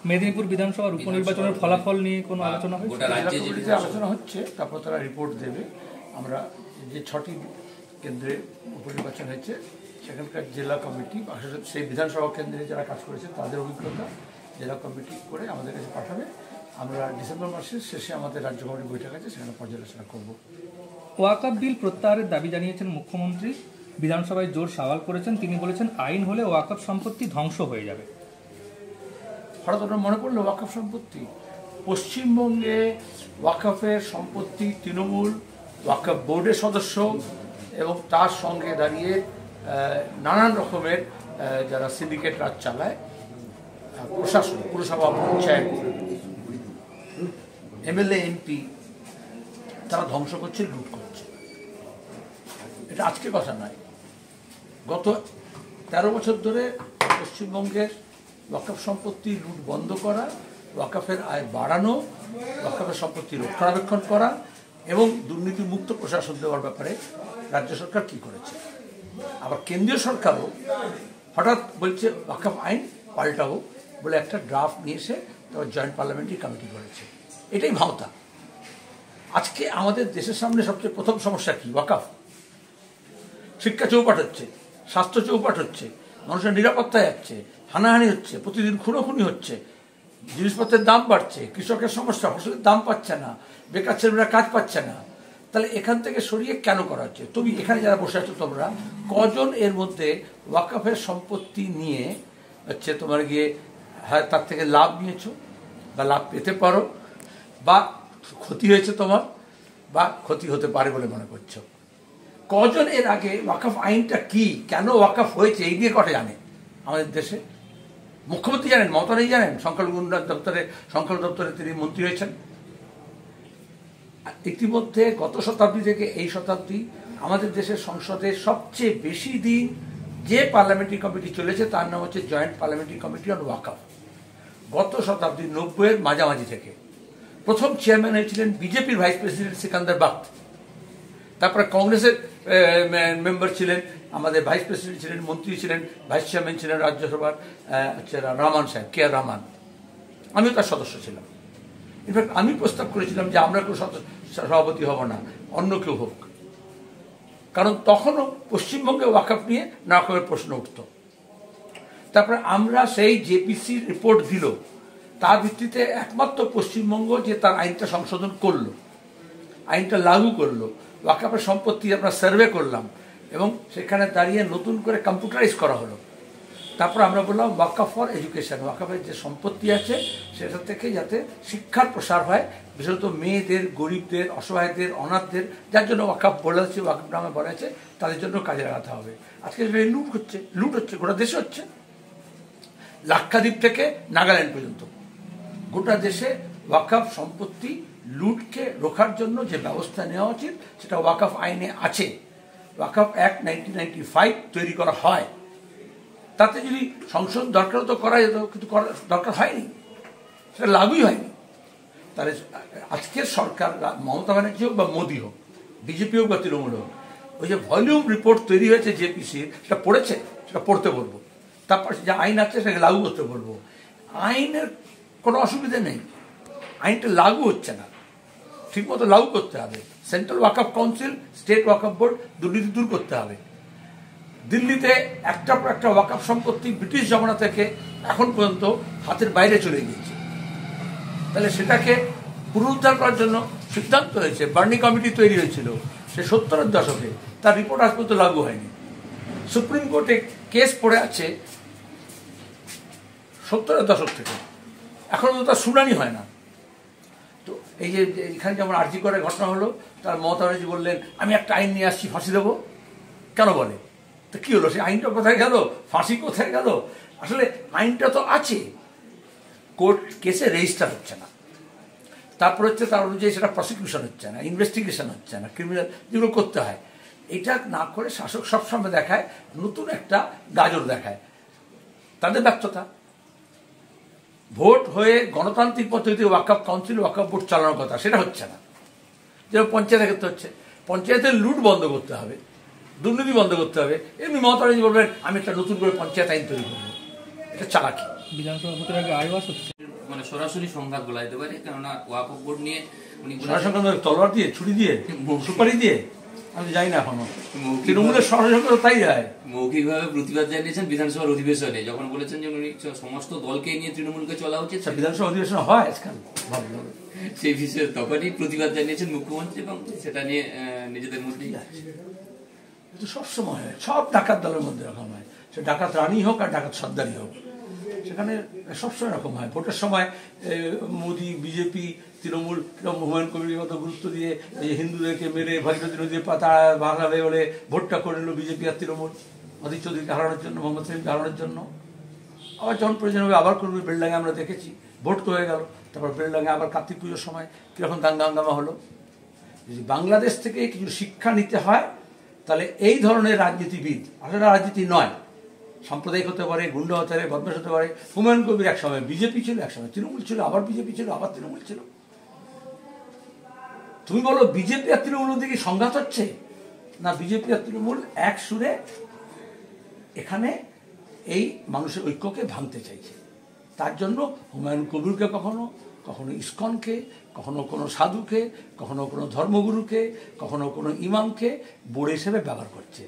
মেদিনীপুর বিধানসভার উপনির্বাচনের ফলাফল নিয়ে কোনো আলোচনা হয়েছে? গোটা রাজ্যে যে আলোচনা হচ্ছে, তারপর তারা রিপোর্ট দেবে। আমরা যে 6টি কেন্দ্রে উপনির্বাচন হয়েছে সেখানকার জেলা কমিটি সেই বিধানসভা কেন্দ্রে যারা কাজ করেছে তাদের অভিজ্ঞতা জেলা কমিটি করে আমাদের কাছে পাঠাবে। আমরা ডিসেম্বর মাসের শেষে আমাদের রাজ্য কমিটির বৈঠক আছে, সেখানে পর্যালোচনা করব। ওয়াকফ বিল প্রত্যাহারের দাবি জানিয়েছেন মুখ্যমন্ত্রী। বিধানসভায় জোর সওয়াল করেছেন। তিনি বলেছেন আইন হলে ওয়াকফ সম্পত্তি ধ্বংস হয়ে যাবে। হঠাৎ ওটা মনে পড়লো ওয়াকফ সম্পত্তি। পশ্চিমবঙ্গে ওয়াকফের সম্পত্তি তৃণমূল ওয়াকফ বোর্ডের সদস্য এবং তার সঙ্গে দাঁড়িয়ে নানান রকমের যারা সিন্ডিকেট রাজ চালায়, প্রশাসন, পুরসভা, পঞ্চায়েত, এমএলএ, এমপি, তারা ধ্বংস করছে, লুট করছে। এটা আজকের কথা নয়, গত 13 বছর ধরে পশ্চিমবঙ্গের ওয়াকফ সম্পত্তি লুট বন্ধ করা, ওয়াকফের আয় বাড়ানো, ওয়াকফের সম্পত্তি রক্ষণাবেক্ষণ করা এবং দুর্নীতিমুক্ত প্রশাসন দেওয়ার ব্যাপারে রাজ্য সরকার কি করেছে। আবার কেন্দ্রীয় সরকারও হঠাৎ বলছে ওয়াকফ আইন পাল্টাবো বলে একটা ড্রাফট নিয়ে এসে তারপর জয়েন্ট পার্লামেন্টারি কমিটি করেছে। এটাই ভাওতা। আজকে আমাদের দেশের সামনে সবচেয়ে প্রথম সমস্যা কি? ওয়াকফ। শিক্ষা চৌপাট হচ্ছে, স্বাস্থ্য চৌপাট হচ্ছে, মানুষের নিরাপত্তা যাচ্ছে, হানাহানি হচ্ছে, প্রতিদিন খুনোখুনি হচ্ছে, জিনিসপত্রের দাম বাড়ছে, কৃষকের সমস্যা, ফসলের দাম পাচ্ছে না, বেকার ছেলেমেয়েরা কাজ পাচ্ছে না। তাহলে এখান থেকে সরিয়ে কেন করা হচ্ছে? তুমি এখানে যারা বসে আছো তোমরা কজন এর মধ্যে ওয়াকফের সম্পত্তি নিয়ে হচ্ছে তোমার গিয়ে হ্যাঁ তার থেকে লাভ নিয়েছো বা লাভ পেতে পারো বা ক্ষতি হয়েছে তোমার বা ক্ষতি হতে পারে বলে মনে করছো? কজন এর আগে ওয়াকফ আইনটা কি, কেন ওয়াকফ হয়েছে এই দিয়ে কটা জানে আমাদের দেশে? মুখ্যমন্ত্রী জানেন, মমতা নেই জানেন, সংখ্যালঘু দপ্তরে তিনি মন্ত্রী হয়েছেন। ইতিমধ্যে গত শতাব্দী থেকে এই শতাব্দী আমাদের দেশের সংসদে সবচেয়ে বেশি দিন যে পার্লামেন্টারি কমিটি চলেছে তার নাম হচ্ছে জয়েন্ট পার্লামেন্টারি কমিটি অন ওয়াকফ। গত শতাব্দী 90-এর মাঝামাঝি থেকে প্রথম চেয়ারম্যান হয়েছিলেন বিজেপির ভাইস প্রেসিডেন্ট সিকান্দার বাগচ। তারপরে কংগ্রেসের মেম্বার ছিলেন, আমাদের ভাইস প্রেসিডেন্ট ছিলেন, মন্ত্রী ছিলেন, ভাইস চেয়ারম্যান ছিলেন রাজ্যসভার রহমান সাহেব, কে আর রহমান। আমিও তার সদস্য ছিলাম। ইনফ্যাক্ট আমি প্রস্তাব করেছিলাম যে আমরা কেউ সভাপতি হব না, অন্য কেউ হোক, কারণ তখনও পশ্চিমবঙ্গে ওয়াকফ নিয়ে নানা রকমের প্রশ্ন উঠত। তারপরে আমরা সেই জেপিসি রিপোর্ট দিল, তার ভিত্তিতে একমাত্র পশ্চিমবঙ্গ যে তার আইনটা সংশোধন করলো, আইনটা লাগু করলো, ওয়াকফের সম্পত্তি আমরা সার্ভে করলাম এবং সেখানে দাঁড়িয়ে নতুন করে কম্পিউটারাইজ করা হলো। তারপর আমরা বললাম ওয়াকফ ফর এডুকেশন, ওয়াকফের যে সম্পত্তি আছে সেটা থেকে যাতে শিক্ষার প্রসার হয়, বিশেষত মেয়েদের, গরিবদের, অসহায়দের, অনাথদের, যার জন্য ওয়াকফ বলা হচ্ছে, ওয়াকফ নামে বলা আছে, তাদের জন্য কাজে লাগাতে হবে। আজকে লুট হচ্ছে গোটা দেশে হচ্ছে, লাক্ষাদ্বীপ থেকে নাগাল্যান্ড পর্যন্ত গোটা দেশে ওয়াকফ সম্পত্তি লুটকে রোখার জন্য যে ব্যবস্থা নেওয়া উচিত সেটা ওয়াকফ আইনে আছে। ওয়াকফ অ্যাক্ট 1995 তৈরি করা হয়, তাতে যদি সংশোধন দরকার তো করা যেত, কিন্তু দরকার হয়নি, সেটা লাগুই হয়নি। তাহলে আজকের সরকার, মমতা ব্যানার্জি হোক বা মোদী হোক, বিজেপি হোক বা তৃণমূল হোক, ওই যে ভলিউম রিপোর্ট তৈরি হয়েছে জেপিসির, সেটা পড়েছে, সেটা পড়তে বলবো। তারপর যে আইন আছে সেটাকে লাগু করতে বলবো। আইনের কোনো অসুবিধা নেই, আইনটা লাগু হচ্ছে না, ঠিকমতো লাগু করতে হবে। সেন্ট্রাল ওয়াকফ কাউন্সিল, স্টেট ওয়াকফ বোর্ড দুর্নীতি দূর করতে হবে। দিল্লিতে একটার পর একটা ওয়াকফ সম্পত্তি ব্রিটিশ জমানা থেকে এখন পর্যন্ত হাতের বাইরে চলে গিয়েছে। তাহলে সেটাকে পুনরুদ্ধার করার জন্য সিদ্ধান্ত হয়েছে, বার্নি কমিটি তৈরি হয়েছিল সে 70-এর দশকে, তার রিপোর্ট আজ পর্যন্ত লাগু হয়নি। সুপ্রিম কোর্টে কেস পড়ে আছে 70-এর দশক থেকে, এখনো তো তার শুনানি হয় না। তো এই যে এখানে যেমন আরজি করে ঘটনা হলো, তার মমতা ব্যানার্জি বললেন আমি একটা আইন নিয়ে আসছি, ফাঁসি দেবো। কেন বলে? তো কি হলো? সেই আইনটা কোথায় গেল? ফাঁসি কোথায় গেল? আসলে আইনটা তো আছে, কোর্ট কেসে রেজিস্টার হচ্ছে না, তারপর হচ্ছে তার অনুযায়ী সেটা প্রসিকিউশন হচ্ছে না, ইনভেস্টিগেশন হচ্ছে না, ক্রিমিনাল যেগুলো করতে হয় এটা না করে শাসক সবসময় দেখায় নতুন একটা গাজর দেখায়। তাদের ব্যর্থতা। ভোট হয়ে গণতান্ত্রিক পদ্ধতিতে ওয়াকফ কাউন্সিল, ওয়াকফ বোর্ড চালানোর কথা, সেটা হচ্ছে না। যেমন পঞ্চায়েতের ক্ষেত্রে হচ্ছে, পঞ্চায়েতের লুট বন্ধ করতে হবে, দুর্নীতি বন্ধ করতে হবে। এমনি মমতা ব্যানার্জি বলবেন আমি একটা নতুন করে পঞ্চায়েত আইন তৈরি করবো, এটা চালাকি। বিধানসভা ভোটের আগে আইওয়াস হচ্ছে। মানে সরাসরি সংঘাত বলা যেতে পারে, কেননা ওয়াকফ বোর্ড নিয়ে উনি সংঘাত তলোয়ার দিয়ে, ছুরি দিয়ে, সুপারি দিয়ে, আমি জানি না এখনো তৃণমূলের সরাসরি তাই যায়। মৌখিকভাবে প্রতিবাদ জানিয়েছেন বিধানসভার অধিবেশনে, যখন বলেছেন যে উনি সমস্ত দলকে নিয়ে তৃণমূলকে চলা উচিত। বিধানসভা অধিবেশন হয় আজকাল, সেই বিষয়ে তখনই প্রতিবাদ জানিয়েছেন মুখ্যমন্ত্রী এবং সেটা নিয়ে নিজেদের মধ্যেই কিন্তু সবসময় হয়, সব ডাকাত দলের মধ্যে এরকম হয়, সে ডাকাত রানী হোক আর ডাকাত সর্দারি হোক, সেখানে সবসময় এরকম হয়। ভোটের সময় মোদী, বিজেপি, তৃণমূল হুমায়ুন কবিরের মতো গুরুত্ব দিয়ে হিন্দুদেরকে মেরে ভাগীরথী নদীর পাতা ভাঙাবে বলে ভোটটা করে নিল বিজেপি আর তৃণমূল, অধীর চৌধুরীকে হারানোর জন্য, মোহাম্মদ সেলিমকে হারানোর জন্য। আবার যখন প্রয়োজন হবে আবার করবে। বেলডাঙ্গে আমরা দেখেছি ভোট তো হয়ে গেল, তারপর বেলডাঙ্গে আবার কার্তিক পুজোর সময় কীরকম দাঙ্গামা হলো। যদি বাংলাদেশ থেকে কিছু শিক্ষা নিতে হয় তাহলে এই ধরনের রাজনীতিবিদ, আসলে রাজনীতি নয়, সাম্প্রদায়িক হতে পারে, গুন্ডা হতে পারে, বদমাশ হতে পারে। হুমায়ুন কবির এক সময় বিজেপি ছিল, এক সময় তৃণমূল ছিল, আবার বিজেপি ছিল, আবার তৃণমূল ছিল। তুমি বলো বিজেপি আর তৃণমূলের দিকে সংঘাত হচ্ছে না? বিজেপি আর তৃণমূল এক সুরে এখানে এই মানুষের ঐক্যকে ভাঙতে চাইছে। তার জন্য হুমায়ুন কবিরকে কখনো কখনো ইসকনকে, কখনো কোনো সাধুকে, কখনো কোনো ধর্মগুরুকে, কখনো কোনো ইমামকে বোড়ে হিসেবে ব্যবহার করছে।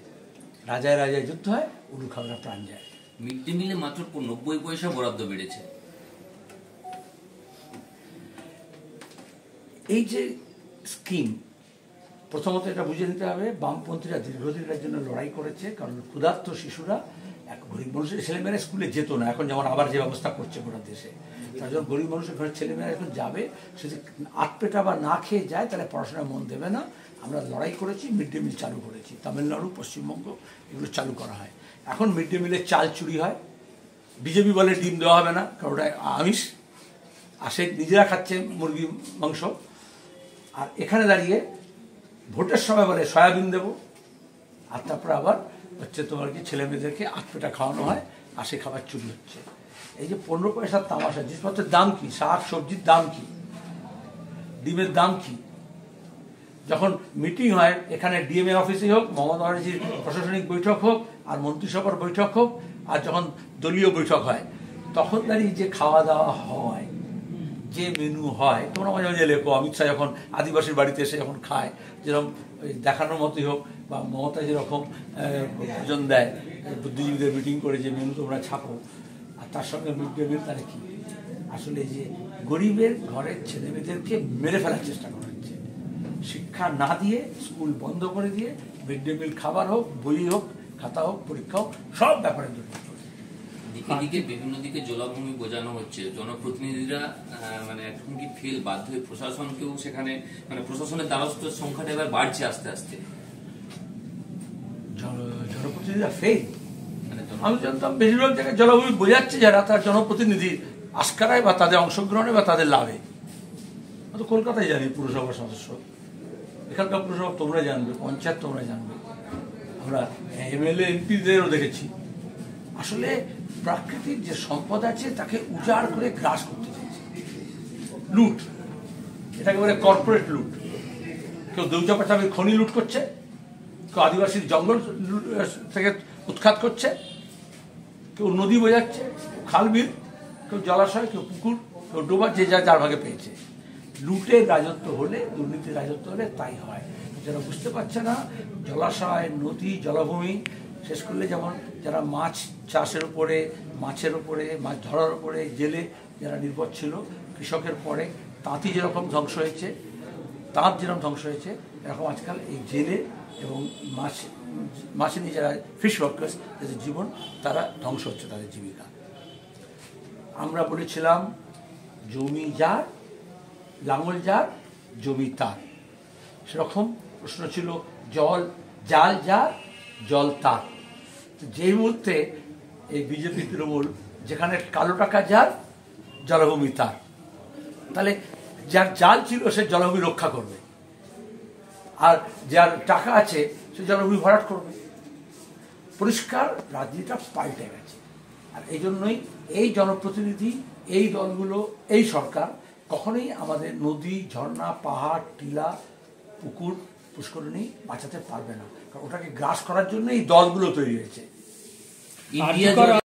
রাজায় রাজায় যুদ্ধ হয়, উলু খাওয়ারা প্রাণ যায়। মিড ডে মিলে মাত্র 90 পয়সা বরাদ্দ বেড়েছে। এই যে স্কিম, প্রথমত এটা বুঝে নিতে হবে, বামপন্থীরা দীর্ঘদিনের জন্য লড়াই করেছে, কারণ ক্ষুধার্ত শিশুরা, এক গরিব মানুষের ছেলেমেয়েরা স্কুলে যেত না, এখন যেমন আবার যে ব্যবস্থা করছে গোটা দেশে, তার জন্য গরিব মানুষের ঘরের ছেলেমেয়েরা এখন যাবে, সে যে আটপেটা বা না খেয়ে যায় তাহলে পড়াশোনায় মন দেবে না। আমরা লড়াই করেছি, মিড ডে মিল চালু করেছি, তামিলনাড়ু, পশ্চিমবঙ্গ এগুলো চালু করা হয়। এখন মিড ডে মিলে চাল চুরি হয়, বিজেপি বলে ডিম দেওয়া হবে না, কারণ ওটা আমিষ, আর সে নিজেরা খাচ্ছে মুরগি মাংস। আর এখানে দাঁড়িয়ে ভোটের সময় বলে সয়াবিন দেবো, আর তারপরে আবার হচ্ছে তোমার কি ছেলে মেয়েদেরকে আটপেটা খাওয়ানো হয়, আর সে খাবার চুরি হচ্ছে। এই যে 15 পয়সার তামাশা, জিনিসপত্রের দাম কি, শাক সবজির দাম কি, ডিমের দাম কি। যখন মিটিং হয় এখানে ডিএমএ অফিসে হোক, মমতা ব্যানার্জির প্রশাসনিক বৈঠক হোক, আর মন্ত্রিসভার বৈঠক হোক, আর যখন দলীয় বৈঠক হয়, তখন দাঁড়িয়ে যে খাওয়া দাওয়া হয়, যে মেনু হয়, তোমরা মাঝে মাঝে লেখো, অমিত শাহ যখন আদিবাসীর বাড়িতে এসে যখন খায়, যেরকম দেখানোর মতোই হোক, বা মমতা যেরকম ভোজন দেয়, বুদ্ধিজীবীদের মিটিং করে যে মেনু তোমরা ছাপো, আর তার সঙ্গে মিড ডে মিল, তাহলে কি আসলে যে গরিবের ঘরের ছেলেমেয়েদেরকে মেরে ফেলার চেষ্টা করা হচ্ছে। শিক্ষা না দিয়ে, স্কুল বন্ধ করে দিয়ে, মিড ডে মিল খাবার হোক, বই হোক, খাতা হোক, পরীক্ষা হোক, সব ব্যাপারে দুর্নীতি। দিকে দিকে বিভিন্ন দিকে জলাভূমি বোঝানো হচ্ছে, জনপ্রতিনিধিরা মানে এখন কি ফেল, বাধ্য হয়ে প্রশাসনকেও সেখানে, মানে প্রশাসনের দ্বারস্থের সংখ্যাটা এবার বাড়ছে আস্তে আস্তে। জনপ্রতিনিধিরা ফেল, আমি জানতাম বেশিরভাগ জায়গায় জলাভূমি বোঝাচ্ছে যারা, তার জনপ্রতিনিধি আস্কারায় বা তাদের অংশগ্রহণে বা তাদের লাভে। তো কলকাতায় জানি পুরসভার সদস্য, এখানকার পুরসভা তোমরা জানবে, পঞ্চায়েত তোমরা জানবে, আমরা এমএলএ এমপিদেরও দেখেছি। আসলে প্রাকৃতিক যে সম্পদ আছে তাকে উজাড় করে গ্রাস করতে চাইছে, লুট, এটা একেবারে কর্পোরেট লুট। কেউ দেউচাপাচামির খনি লুট করছে, কেউ আদিবাসীর জঙ্গল থেকে উৎখাত করছে, কেউ নদী বোঝাচ্ছে, খাল বিল, কেউ জলাশয়, কেউ পুকুর, কেউ ডোবা, যে যার ভাগে পেয়েছে। লুটের রাজত্ব হলে, দুর্নীতির রাজত্ব হলে তাই হয়। যারা বুঝতে পারছে না, জলাশয়, নদী, জলাভূমি শেষ করলে, যেমন যারা মাছ চাষের উপরে, মাছের উপরে, মাছ ধরার উপরে, জেলে যারা নির্ভর ছিল, কৃষকের পরে তাঁতি যেরকম ধ্বংস হয়েছে, তাঁত যেরকম ধ্বংস হয়েছে, এরকম আজকাল এই জেলে এবং মাছে নিয়ে যারা ফিশ ওয়ার্কার্স, যাদের জীবন, তারা ধ্বংস হচ্ছে, তাদের জীবিকা। আমরা বলেছিলাম জমি যার, লাঙল যার, জমি তার। সেরকম প্রশ্ন ছিল জাল যার, জল তার। যেই মুহূর্তে এই বিজেপি তৃণমূল, যেখানে কালো টাকা যার, জলাভূমি তার, তাহলে যার জাল ছিল সে জলাভূমি রক্ষা করবে, আর যার টাকা আছে সে জলাভূমি ভরাট করবে। পরিষ্কার রাজনীতিটা পাল্টে গেছে। আর এই জন্যই এই জনপ্রতিনিধি, এই দলগুলো, এই সরকার কখনোই আমাদের নদী, ঝর্ণা, পাহাড়, টিলা, পুকুর, পুষ্করিণী বাঁচাতে পারবে না, কারণ ওটাকে গ্রাস করার জন্য এই দলগুলো তৈরি হয়েছে।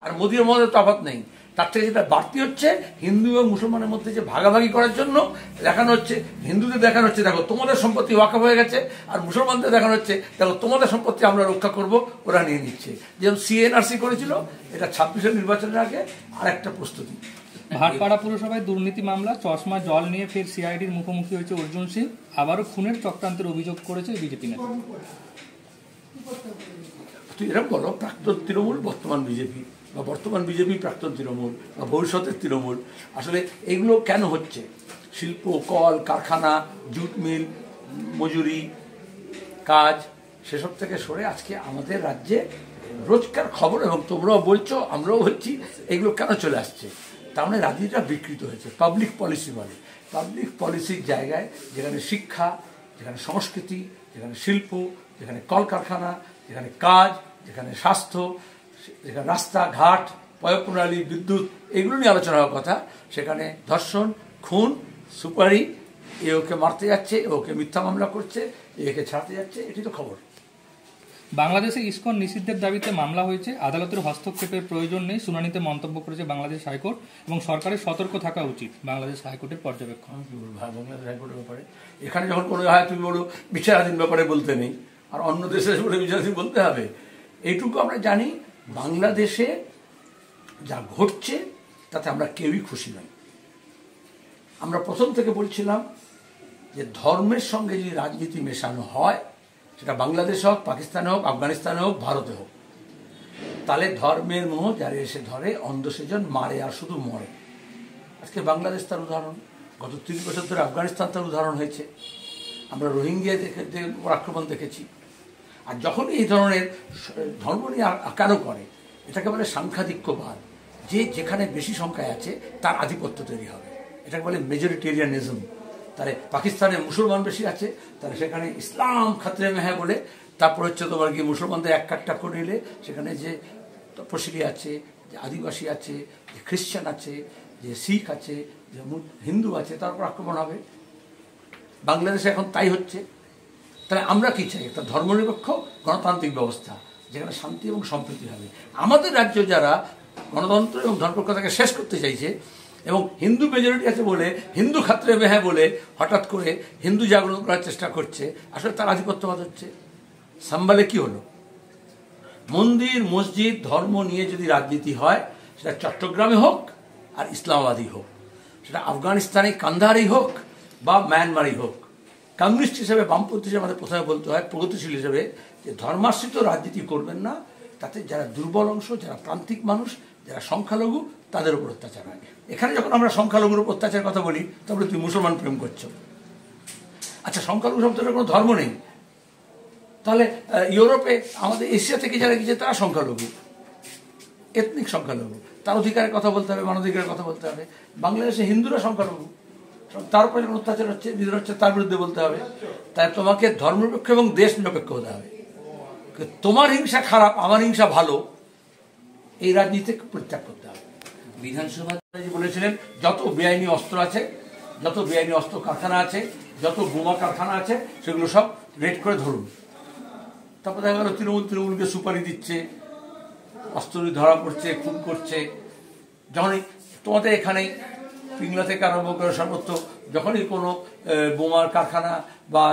আর মোদির মধ্যে তফাৎ নেই, তার থেকে যেটা বাড়তি হচ্ছে হিন্দু এবং মুসলমানের মধ্যে যে ভাগাভাগি করার জন্য দেখানো হচ্ছে, হিন্দুদের দেখানো হচ্ছে দেখো তোমাদের সম্পত্তি ওয়াকফ হয়ে গেছে, আর মুসলমানদের দেখানো হচ্ছে দেখো তোমাদের সম্পত্তি আমরা রক্ষা করব, ওরা নিয়ে নিচ্ছে। যেমন সিএনআরসি করেছিল, এটা 26-এর নির্বাচনের আগে আর একটা প্রস্তুতি। ভাটপাড়া পুরসভায় দুর্নীতি মামলা, চশমা জল নিয়ে ফের সিআইডির মুখোমুখি হয়েছে অর্জুন সিং। আবারও খুনের চক্রান্তের অভিযোগ করেছে বিজেপি নেতা। তুই এরকম বলো প্রাক্তন তৃণমূল বর্তমান বিজেপি, বা বর্তমান বিজেপি প্রাক্তন তৃণমূল, বা ভবিষ্যতের তৃণমূল। আসলে এগুলো কেন হচ্ছে? শিল্প, কল কারখানা, জুট মিল, মজুরি, কাজ, সেসব থেকে সরে আজকে আমাদের রাজ্যে রোজকার খবর, এবং তোমরাও বলছো আমরাও বলছি, এগুলো কেন চলে আসছে? তার মানে রাজনীতিটা বিকৃত হয়েছে। পাবলিক পলিসি বলে, পাবলিক পলিসির জায়গায় যেখানে শিক্ষা, যেখানে সংস্কৃতি, যেখানে শিল্প, যেখানে কলকারখানা, যেখানে কাজ, যেখানে স্বাস্থ্য, যেখানে রাস্তাঘাট, পয়ঃপ্রণালী, বিদ্যুৎ, এগুলো নিয়ে আলোচনা হওয়ার কথা, সেখানে ধর্ষণ, খুন, সুপারি, এ ওকে মারতে যাচ্ছে, ওকে মিথ্যা মামলা করছে, একে ছাড়তে যাচ্ছে, এটি তো খবর। বাংলাদেশে ইসকন নিষিদ্ধের দাবিতে মামলা হয়েছে। আদালতের হস্তক্ষেপের প্রয়োজন নেই, শুনানিতে মন্তব্য করেছে বাংলাদেশ হাইকোর্ট, এবং সরকারের সতর্ক থাকা উচিত। বাংলাদেশ হাইকোর্টের পর্যবেক্ষণ। বাংলাদেশ হাইকোর্টের ব্যাপারে এখানে যখন কোনো হয় তুমি বলো বিচারাধীন ব্যাপারে বলতে নেই, আর অন্য দেশে বলে বিচারাধীন বলতে হবে। এইটুকু আমরা জানি, বাংলাদেশে যা ঘটছে তাতে আমরা কেউই খুশি নই। আমরা প্রথম থেকে বলছিলাম যে ধর্মের সঙ্গে যদি রাজনীতি মেশানো হয়, সেটা বাংলাদেশ হোক, পাকিস্তানে হোক, আফগানিস্তানে হোক, ভারতে হোক, তাহলে ধর্মের মোহ যারা এসে ধরে, অন্ধ সেজন মারে আর শুধু মরে। আজকে বাংলাদেশ তার উদাহরণ, গত 30 বছর ধরে আফগানিস্তান তার উদাহরণ হয়েছে। আমরা রোহিঙ্গিয়া আক্রমণ দেখেছি। আর যখন এই ধরনের ধর্ম নিয়ে আকারও করে, এটাকে বলে সাংখ্যাধিক্যবাদ, যে যেখানে বেশি সংখ্যায় আছে তার আধিপত্য তৈরি হবে, এটাকে বলে মেজরিটেরিয়ানিজম। তাহলে পাকিস্তানে মুসলমান বেশি আছে, তাহলে সেখানে ইসলাম খাতরে মেহা বলে, তারপর হচ্ছে তোমার কি মুসলমানদের এক কাটটা করে নিলে সেখানে যে তপশিলি আছে, যে আদিবাসী আছে, যে খ্রিশ্চান আছে, যে শিখ আছে, যে হিন্দু আছে, তারপর আক্রমণ হবে। বাংলাদেশে এখন তাই হচ্ছে। তাহলে আমরা কি চাই? একটা ধর্মনিরপেক্ষ গণতান্ত্রিক ব্যবস্থা, যেখানে শান্তি এবং সম্প্রীতি হবে। আমাদের রাজ্য যারা গণতন্ত্র এবং ধর্মনিরপেক্ষতাকে শেষ করতে চাইছে, এবং হিন্দু মেজরিটি আছে বলে, হিন্দু খাতরে মেহা বলে হঠাৎ করে হিন্দু জাগরণ করার চেষ্টা করছে, আসলে তার আধিপত্যবাদ হচ্ছে। সাম্বালে কি হলো? মন্দির, মসজিদ, ধর্ম নিয়ে যদি রাজনীতি হয়, সেটা চট্টগ্রামে হোক আর ইসলামাবাদই হোক, সেটা আফগানিস্তানে কান্দাহারই হোক বা মায়ানমারই হোক, কমিউনিস্ট হিসেবে, বামপন্থী হিসেবে আমাদের প্রথমে বলতে হয়, প্রগতিশীল হিসেবে, যে ধর্মাশ্রিত রাজনীতি করবেন না। তাতে যারা দুর্বল অংশ, যারা প্রান্তিক মানুষ, যারা সংখ্যালঘু, তাদের উপর অত্যাচার হয়। এখানে যখন আমরা সংখ্যালঘুর উপর অত্যাচারের কথা বলি, তাহলে তুমি মুসলমান প্রেম করছো। আচ্ছা, সংখ্যালঘু শব্দটার কোনো ধর্ম নেই, তাহলে ইউরোপে, আমাদের এশিয়া থেকে যারা গিয়েছে তারা সংখ্যালঘু, এথনিক সংখ্যালঘু, তার অধিকারের কথা বলতে হবে, মানবাধিকারের কথা বলতে হবে। বাংলাদেশে হিন্দুরা সংখ্যালঘু, তার উপরে যখন অত্যাচার হচ্ছে, বিদ্রোহ হচ্ছে, তার বিরুদ্ধে বলতে হবে। তাই তোমাকে ধর্মনিরপেক্ষ এবং দেশ নিরপেক্ষ হতে হবে। তোমার হিংসা খারাপ, আমার হিংসা ভালো, এই রাজনীতি পরিত্যাগ করতে হবে। বিধানসভা বলেছিলেন যত বেআইনি অস্ত্র আছে, যত বেআইনি অস্ত্র কারখানা আছে, যত বোমা কারখানা আছে, সেগুলো সব রেড করে ধরুন। তারপর দেখা গেল তৃণমূলকে সুপারি দিচ্ছে, অস্ত্র ধরা পড়ছে, খুন করছে। যখনই তোমাদের এখানে পিংলা থেকে আরম্ভ করে সর্বত্র যখনই কোনো বোমার কারখানা বা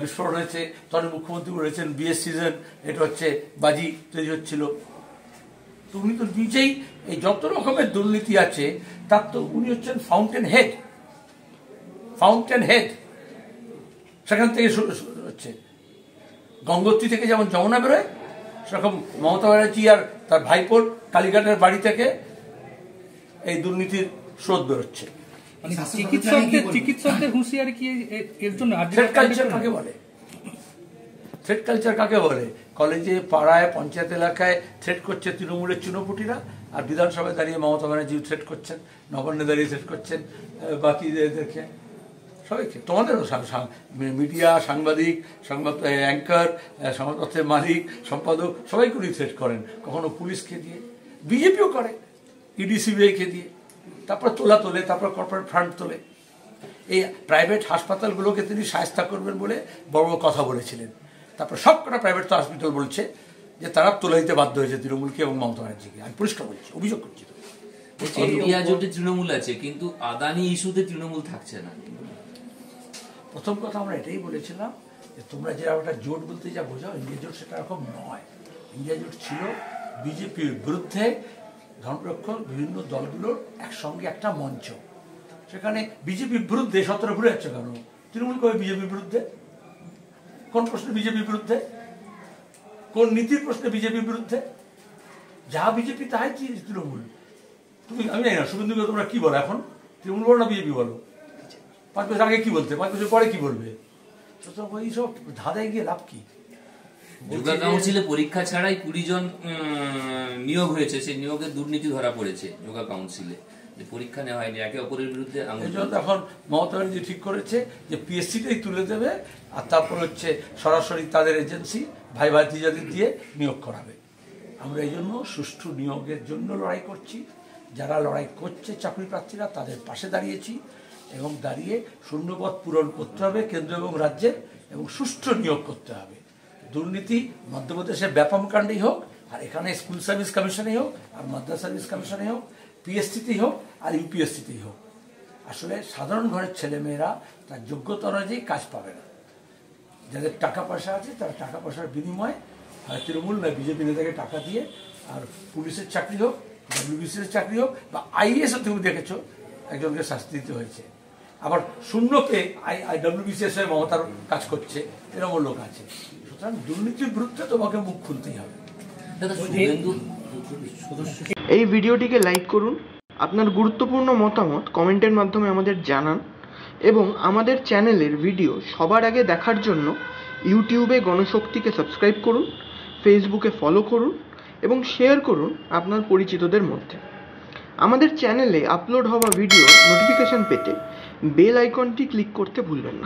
বিস্ফোরণ হয়েছে, তখন মুখ্যমন্ত্রী বলেছেন বিয়ের সিজন, এটা হচ্ছে বাজি তৈরি হচ্ছিল। তো উনি তো নিজেই এই যত রকমের দুর্নীতি আছে তার তো উনি হচ্ছেন ফাউন্টেন হেড। সেখান থেকে শুরু হচ্ছে। গঙ্গোত্রী থেকে যেমন যমুনা বেরোয়, সেরকম মমতা ব্যানার্জি আর তার ভাইপোর কালীঘাটের বাড়ি থেকে এই দুর্নীতির স্রোত বেরোচ্ছে। চিকিৎসকদের হুঁশিয়ারি কি এর জন্য? থ্রেট কালচার কাকে বলে? থ্রেট কালচার কাকে বলে? কলেজে, পাড়ায়, পঞ্চায়েত এলাকায় থ্রেট করছে তৃণমূলের চুনোপুটিরা, আর বিধানসভায় দাঁড়িয়ে মমতা ব্যানার্জি থ্রেট করছেন, নবান্নে দাঁড়িয়ে থ্রেট করছেন বাকিদেরকে, সবাইকে। তোমাদেরও মিডিয়া, সাংবাদিক, সংবাদ অ্যাঙ্কার, সংবাদপত্রের মালিক, সম্পাদক, সবাইকে উনি থ্রেট করেন। কখনো পুলিশকে দিয়ে, বিজেপিও করে, ইডি সিবিআইকে দিয়ে, তারপর তোলে, তারপর কর্পোরেট ফান্ড তোলে। এই প্রাইভেট হাসপাতালগুলোকে তিনি শায়েস্তা করবেন বলে বড় বড় কথা বলেছিলেন। তারপর সব কটা প্রাইভেট হসপিটাল বলছে যে তারা তোলা দিতে বাধ্য হয়েছে তৃণমূলকে এবং মমতা ব্যানার্জিকে। আমি পরিষ্কার বলছি, অভিযোগ করছি। ইন্ডিয়া জোটে তৃণমূল আছে, কিন্তু আদানি ইস্যুতে তৃণমূল থাকছে না। প্রথম কথা আমরা এটাই বলেছিলাম যে তোমরা যেরকম একটা জোট বলতে যা বোঝাও, ইন্ডিয়া জোট সেটা এরকম নয়। ইন্ডিয়া জোট ছিল বিজেপির বিরুদ্ধে ধর্মরক্ষক বিভিন্ন দলগুলোর একসঙ্গে একটা মঞ্চ। সেখানে বিজেপির বিরুদ্ধে সতেরো ঘুরে যাচ্ছে কেন? তৃণমূল কবে বিজেপির বিরুদ্ধে? কোন প্রশ্নে বিজেপির বিরুদ্ধে? কোন নীতির প্রশ্নে বিজেপির বিরুদ্ধে? যা বিজেপি তাই তৃণমূল। আমি জানি না শুভেন্দুকে তোমরা কি বলো এখন? তৃণমূল বলো না বিজেপি বলো? 5 বছর আগে কি বলতে, 5 বছর পরে কি বলবে? এইসব ধাঁধায় গিয়ে লাভ কি? যোগা কাউন্সিলে পরীক্ষা ছাড়াই 20 জন নিয়োগ হয়েছে, সেই নিয়োগের দুর্নীতি ধরা পড়েছে যোগা কাউন্সিলে, যে পরীক্ষা নেওয়া হয়নি, একে অপরের বিরুদ্ধে। এখন মমতা ব্যানার্জি ঠিক করেছে যে পিএসসিটাই তুলে দেবে, আর তারপর হচ্ছে সরাসরি তাদের এজেন্সি ভাই ভাতিজাদের দিয়ে নিয়োগ করাবে। আমরা এই জন্য সুষ্ঠু নিয়োগের জন্য লড়াই করছি। যারা লড়াই করছে চাকরি প্রার্থীরা, তাদের পাশে দাঁড়িয়েছি এবং দাঁড়িয়ে শূন্যপদ পূরণ করতে হবে কেন্দ্র এবং রাজ্যের, এবং সুষ্ঠু নিয়োগ করতে হবে। দুর্নীতি মধ্যপ্রদেশের ব্যাপক কাণ্ডেই হোক, আর এখানে স্কুল সার্ভিস কমিশনেই হোক, আর মাদ্রাসা সার্ভিস কমিশনেই হোক, পিএসসিতেই হোক, আর ইউপিএসসিতেই হোক, আসলে সাধারণ ঘরের ছেলেমেয়েরা তার যোগ্যতা অনুযায়ী কাজ পাবে না। যাদের টাকা পয়সা আছে তারা টাকা পয়সার বিনিময়ে হয় তৃণমূল না বিজেপি নেতাকে টাকা দিয়ে, আর পুলিশের চাকরি হোক, ডব্লিউবিসির চাকরি হোক, বা আইএএসও তুমি দেখেছো একজনকে শাস্তি দিতে হয়েছে। আবার শূন্যকে ডব্লিউবিসিএস হয়ে মমতার কাজ করছে, এরকম লোক আছে। সুতরাং দুর্নীতির বিরুদ্ধে তোমাকে মুখ খুলতেই হবে। এই ভিডিওটিকে লাইক করুন, আপনার গুরুত্বপূর্ণ মতামত কমেন্টের মাধ্যমে আমাদের জানান, এবং আমাদের চ্যানেলের ভিডিও সবার আগে দেখার জন্য ইউটিউবে গণশক্তিকে সাবস্ক্রাইব করুন, ফেসবুকে ফলো করুন এবং শেয়ার করুন আপনার পরিচিতদের মধ্যে। আমাদের চ্যানেলে আপলোড হওয়া ভিডিও নোটিফিকেশন পেতে বেল আইকনটি ক্লিক করতে ভুলবেন না।